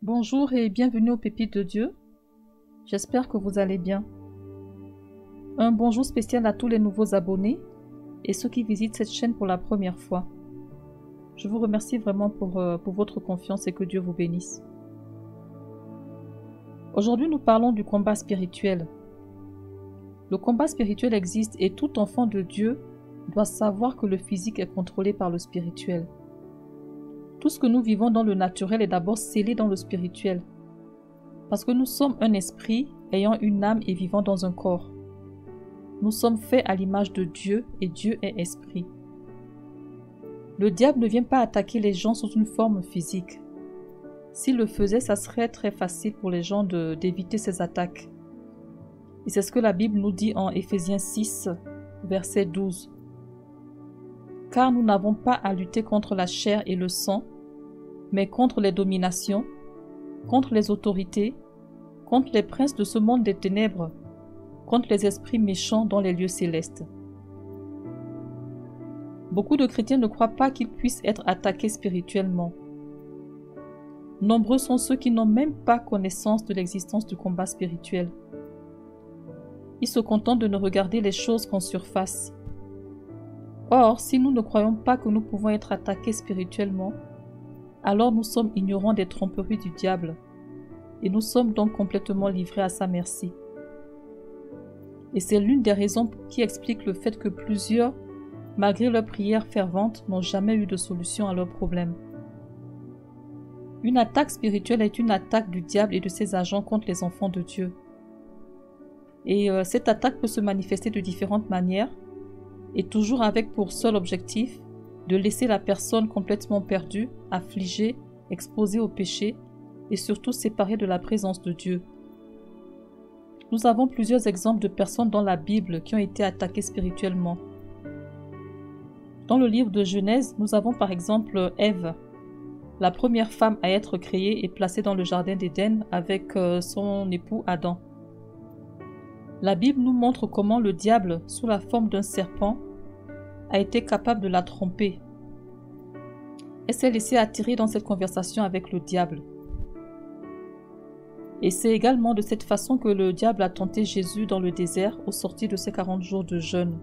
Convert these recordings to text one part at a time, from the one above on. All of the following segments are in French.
Bonjour et bienvenue aux Pépites de Dieu. J'espère que vous allez bien. Un bonjour spécial à tous les nouveaux abonnés et ceux qui visitent cette chaîne pour la première fois. Je vous remercie vraiment pour votre confiance et que Dieu vous bénisse. Aujourd'hui, nous parlons du combat spirituel. Le combat spirituel existe et tout enfant de Dieu doit savoir que le physique est contrôlé par le spirituel. Tout ce que nous vivons dans le naturel est d'abord scellé dans le spirituel. Parce que nous sommes un esprit ayant une âme et vivant dans un corps. Nous sommes faits à l'image de Dieu et Dieu est esprit. Le diable ne vient pas attaquer les gens sous une forme physique. S'il le faisait, ça serait très facile pour les gens d'éviter ces attaques. Et c'est ce que la Bible nous dit en Éphésiens 6, verset 12. Car nous n'avons pas à lutter contre la chair et le sang, mais contre les dominations, contre les autorités, contre les princes de ce monde des ténèbres, contre les esprits méchants dans les lieux célestes. Beaucoup de chrétiens ne croient pas qu'ils puissent être attaqués spirituellement. Nombreux sont ceux qui n'ont même pas connaissance de l'existence du combat spirituel. Ils se contentent de ne regarder les choses qu'en surface. Or, si nous ne croyons pas que nous pouvons être attaqués spirituellement, alors nous sommes ignorants des tromperies du diable et nous sommes donc complètement livrés à sa merci. Et c'est l'une des raisons qui explique le fait que plusieurs, malgré leurs prières ferventes, n'ont jamais eu de solution à leurs problèmes. Une attaque spirituelle est une attaque du diable et de ses agents contre les enfants de Dieu. Et cette attaque peut se manifester de différentes manières, et toujours avec pour seul objectif de laisser la personne complètement perdue, affligée, exposée au péché et surtout séparée de la présence de Dieu. Nous avons plusieurs exemples de personnes dans la Bible qui ont été attaquées spirituellement. Dans le livre de Genèse, nous avons par exemple Ève, la première femme à être créée et placée dans le jardin d'Éden avec son époux Adam. La Bible nous montre comment le diable, sous la forme d'un serpent, a été capable de la tromper. Elle s'est laissée attirer dans cette conversation avec le diable. Et c'est également de cette façon que le diable a tenté Jésus dans le désert au sortir de ses 40 jours de jeûne.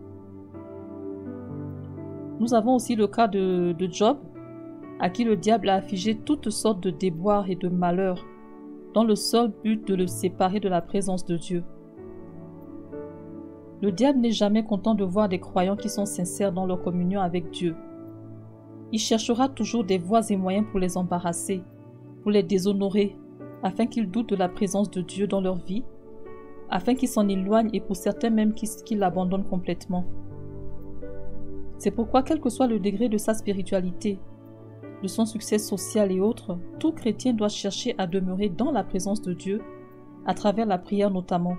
Nous avons aussi le cas de Job, à qui le diable a affligé toutes sortes de déboires et de malheurs, dans le seul but de le séparer de la présence de Dieu. Le diable n'est jamais content de voir des croyants qui sont sincères dans leur communion avec Dieu. Il cherchera toujours des voies et moyens pour les embarrasser, pour les déshonorer, afin qu'ils doutent de la présence de Dieu dans leur vie, afin qu'ils s'en éloignent et pour certains même qu'ils l'abandonnent complètement. C'est pourquoi, quel que soit le degré de sa spiritualité, de son succès social et autres, tout chrétien doit chercher à demeurer dans la présence de Dieu, à travers la prière notamment.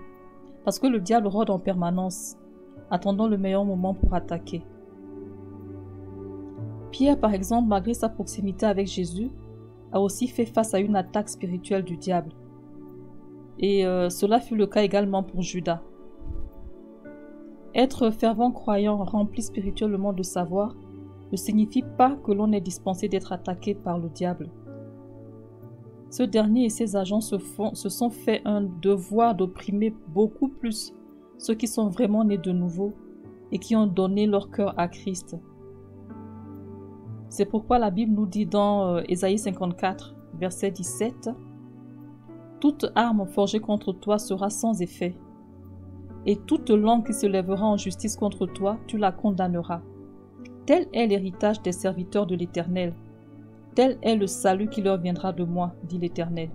Parce que le diable rôde en permanence, attendant le meilleur moment pour attaquer. Pierre, par exemple, malgré sa proximité avec Jésus, a aussi fait face à une attaque spirituelle du diable. Et cela fut le cas également pour Judas. Être fervent croyant rempli spirituellement de savoir ne signifie pas que l'on est dispensé d'être attaqué par le diable. Ce dernier et ses agents se sont fait un devoir d'opprimer beaucoup plus ceux qui sont vraiment nés de nouveau et qui ont donné leur cœur à Christ. C'est pourquoi la Bible nous dit dans Ésaïe 54, verset 17, « Toute arme forgée contre toi sera sans effet, et toute langue qui se lèvera en justice contre toi, tu la condamneras. Tel est l'héritage des serviteurs de l'Éternel. Tel est le salut qui leur viendra de moi, dit l'Éternel. »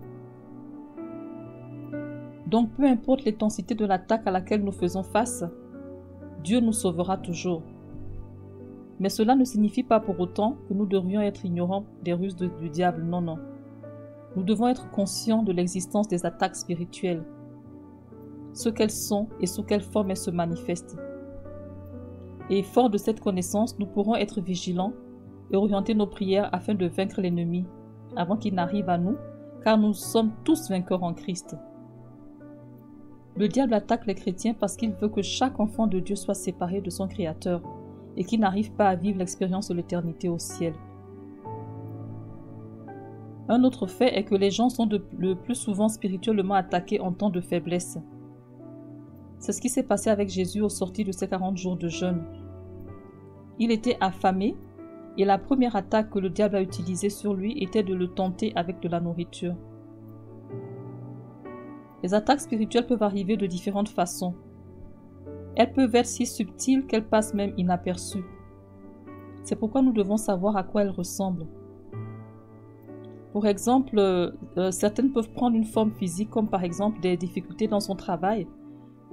Donc peu importe l'intensité de l'attaque à laquelle nous faisons face, Dieu nous sauvera toujours. Mais cela ne signifie pas pour autant que nous devrions être ignorants des ruses du diable, non, non. Nous devons être conscients de l'existence des attaques spirituelles, ce qu'elles sont et sous quelle forme elles se manifestent. Et fort de cette connaissance, nous pourrons être vigilants et orienter nos prières afin de vaincre l'ennemi avant qu'il n'arrive à nous, car nous sommes tous vainqueurs en Christ. Le diable attaque les chrétiens parce qu'il veut que chaque enfant de Dieu soit séparé de son Créateur et qu'il n'arrive pas à vivre l'expérience de l'éternité au ciel. Un autre fait est que les gens sont le plus souvent spirituellement attaqués en temps de faiblesse. C'est ce qui s'est passé avec Jésus au sortir de ses 40 jours de jeûne. Il était affamé et la première attaque que le diable a utilisée sur lui était de le tenter avec de la nourriture. Les attaques spirituelles peuvent arriver de différentes façons. Elles peuvent être si subtiles qu'elles passent même inaperçues. C'est pourquoi nous devons savoir à quoi elles ressemblent. Pour exemple, certaines peuvent prendre une forme physique comme par exemple des difficultés dans son travail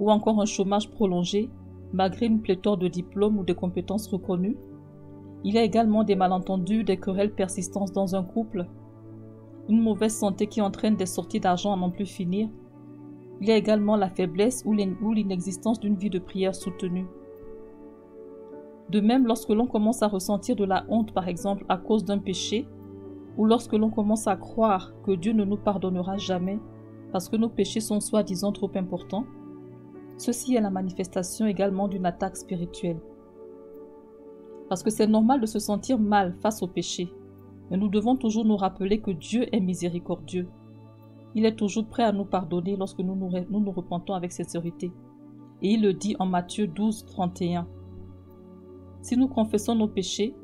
ou encore un chômage prolongé malgré une pléthore de diplômes ou de compétences reconnues. Il y a également des malentendus, des querelles persistantes dans un couple, une mauvaise santé qui entraîne des sorties d'argent à n'en plus finir. Il y a également la faiblesse ou l'inexistence d'une vie de prière soutenue. De même, lorsque l'on commence à ressentir de la honte, par exemple, à cause d'un péché, ou lorsque l'on commence à croire que Dieu ne nous pardonnera jamais parce que nos péchés sont soi-disant trop importants, ceci est la manifestation également d'une attaque spirituelle. Parce que c'est normal de se sentir mal face au péché, mais nous devons toujours nous rappeler que Dieu est miséricordieux. Il est toujours prêt à nous pardonner lorsque nous nous repentons avec sincérité. Et il le dit en Matthieu 12, 31. Si nous confessons nos péchés,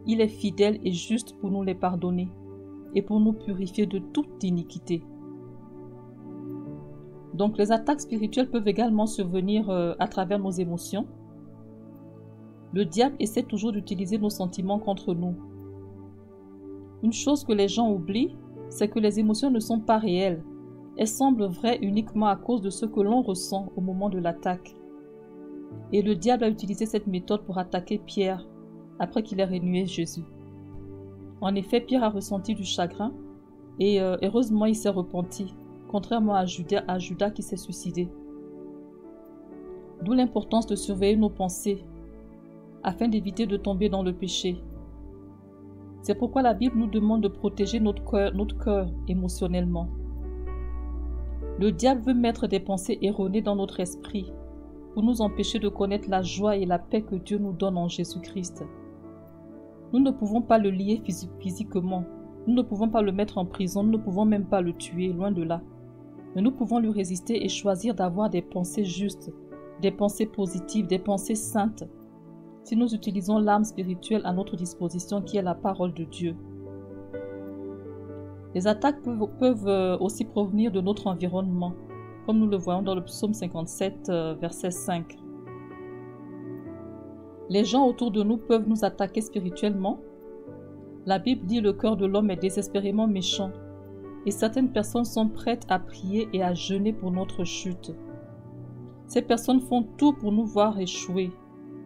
il est fidèle et juste pour nous les pardonner et pour nous purifier de toute iniquité. Donc les attaques spirituelles peuvent également survenir à travers nos émotions. Le diable essaie toujours d'utiliser nos sentiments contre nous. Une chose que les gens oublient, c'est que les émotions ne sont pas réelles. Elles semblent vraies uniquement à cause de ce que l'on ressent au moment de l'attaque. Et le diable a utilisé cette méthode pour attaquer Pierre après qu'il ait renié Jésus. En effet, Pierre a ressenti du chagrin et heureusement il s'est repenti, contrairement à Judas qui s'est suicidé. D'où l'importance de surveiller nos pensées afin d'éviter de tomber dans le péché. C'est pourquoi la Bible nous demande de protéger notre cœur émotionnellement. Le diable veut mettre des pensées erronées dans notre esprit pour nous empêcher de connaître la joie et la paix que Dieu nous donne en Jésus-Christ. Nous ne pouvons pas le lier physiquement, nous ne pouvons pas le mettre en prison, nous ne pouvons même pas le tuer, loin de là. Mais nous pouvons lui résister et choisir d'avoir des pensées justes, des pensées positives, des pensées saintes, si nous utilisons l'arme spirituelle à notre disposition qui est la parole de Dieu. Les attaques peuvent aussi provenir de notre environnement, comme nous le voyons dans le psaume 57, verset 5. Les gens autour de nous peuvent nous attaquer spirituellement. La Bible dit le cœur de l'homme est désespérément méchant et certaines personnes sont prêtes à prier et à jeûner pour notre chute. Ces personnes font tout pour nous voir échouer.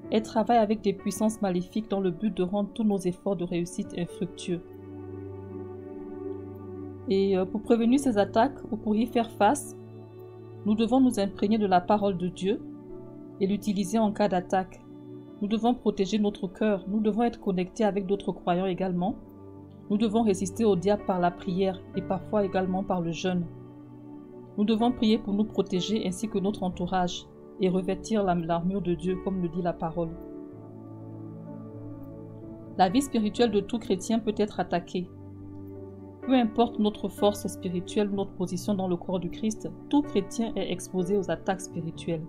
Elles travaillent avec des puissances maléfiques dans le but de rendre tous nos efforts de réussite infructueux. Et pour prévenir ces attaques ou pour y faire face, nous devons nous imprégner de la parole de Dieu et l'utiliser en cas d'attaque. Nous devons protéger notre cœur, nous devons être connectés avec d'autres croyants également. Nous devons résister au diable par la prière et parfois également par le jeûne. Nous devons prier pour nous protéger ainsi que notre entourage et revêtir l'armure de Dieu comme le dit la parole. La vie spirituelle de tout chrétien peut être attaquée. Peu importe notre force spirituelle ou notre position dans le corps du Christ, tout chrétien est exposé aux attaques spirituelles.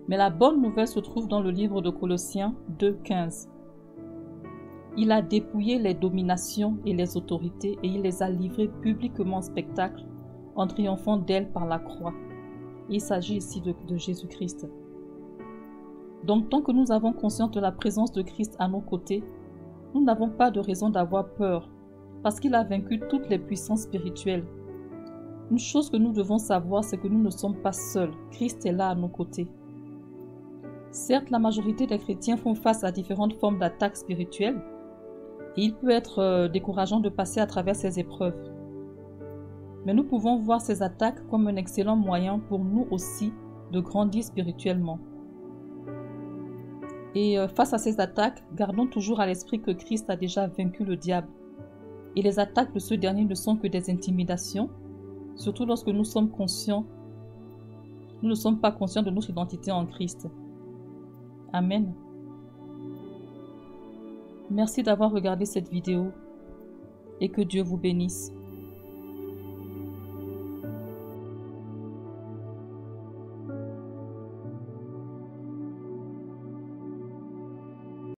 Mais la bonne nouvelle se trouve dans le livre de Colossiens 2,15. Il a dépouillé les dominations et les autorités et il les a livrées publiquement en spectacle en triomphant d'elles par la croix. Il s'agit ici de Jésus-Christ. Donc tant que nous avons conscience de la présence de Christ à nos côtés, nous n'avons pas de raison d'avoir peur parce qu'il a vaincu toutes les puissances spirituelles. Une chose que nous devons savoir, c'est que nous ne sommes pas seuls. Christ est là à nos côtés. Certes, la majorité des chrétiens font face à différentes formes d'attaques spirituelles et il peut être décourageant de passer à travers ces épreuves. Mais nous pouvons voir ces attaques comme un excellent moyen pour nous aussi de grandir spirituellement. Et face à ces attaques, gardons toujours à l'esprit que Christ a déjà vaincu le diable. Et les attaques de ce dernier ne sont que des intimidations, surtout lorsque nous sommes conscients. Nous ne sommes pas conscients de notre identité en Christ. Amen. Merci d'avoir regardé cette vidéo. et que Dieu vous bénisse.